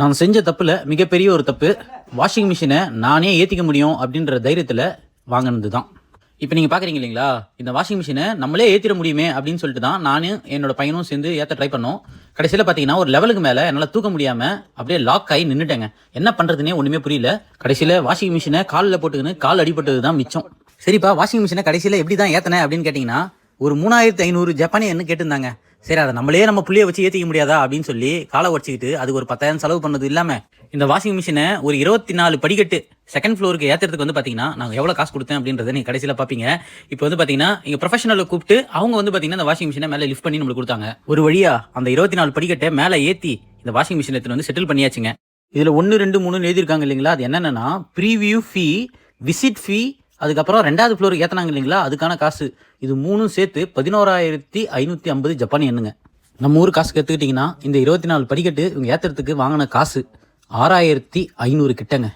நான் செஞ்ச தப்புல மிகப்பெரிய ஒரு தப்பு, வாஷிங் மிஷினை நானே ஏற்றிக்க முடியும் அப்படின்ற தைரியத்தில் வாங்கினது தான். இப்போ நீங்கள் பார்க்குறீங்க இல்லைங்களா, இந்த வாஷிங் மிஷினை நம்மளே ஏற்றிட முடியுமே அப்படின்னு சொல்லிட்டு தான் நானும் என்னோட பையனும் சேர்ந்து ஏற்ற ட்ரை பண்ணோம். கடைசியில் பார்த்தீங்கன்னா ஒரு லெவலுக்கு மேலே என்னால் தூக்க முடியாமல் அப்படியே லாக் ஆகி நின்றுட்டேங்க. என்ன பண்ணுறதுனே ஒன்றுமே புரியல. கடைசியில் வாஷிங் மிஷினை காலில் போட்டுக்கின்னு கால் அடிபட்டது தான் மிச்சம். சரிப்பா, வாஷிங் மிஷினை கடைசியில் எப்படி தான் ஏற்றினேன் அப்படின்னு கேட்டிங்கன்னா, ஒரு 3500 ஜப்பானியன்னு கேட்டிருந்தாங்க. சரி, அதை நம்ம புள்ளியை வச்சு ஏற்றிக்க முடியாதா அப்படின்னு சொல்லி காலை உடச்சிக்கிட்டு அதுக்கு ஒரு 10,000 செலவு பண்ணது இல்லாமல் இந்த வாஷிங் மிஷினை ஒரு 24 படிக்கட்டு செகண்ட் ஃப்ளோருக்கு ஏற்றுறதுக்கு வந்து பார்த்தீங்கன்னா நாங்கள் எவ்வளோ காசு கொடுத்தேன் அப்படின்றத நீங்கள் கடைசியில் பார்ப்பீங்க. இப்போ வந்து பார்த்தீங்கன்னா இங்கே ப்ரொஃபஷனலை கூப்பிட்டு அவங்க வந்து பார்த்தீங்கன்னா இந்த வாஷிங் மிஷினை மேலே லிஃப்ட் பண்ணி நம்மளுக்கு கொடுத்தாங்க. ஒரு வழியாக அந்த 24 படிக்கட்டை மேலே ஏற்றி இந்த வாஷிங் மிஷினை எடுத்துன்னு வந்து செட்டில் பண்ணியாச்சுங்க. இதில் 1, 2, 3 எழுதியிருக்காங்க இல்லைங்களா, அது என்னென்னா ப்ரீவியூ ஃபீ, விசிட் ஃபீ, அதுக்கப்புறம் 2வது ஃப்ளோருக்கு ஏற்றினாங்க இல்லைங்களா அதுக்கான காசு. இது 3 சேர்த்து 11,550 ஜப்பானி எண்ணுங்க. நம்ம ஊர் காசுக்கு எடுத்துக்கிட்டிங்கன்னா இந்த 24 படிக்கட்டு இவங்க ஏற்றுறதுக்கு வாங்கின காசு 6,500 கிட்டங்க.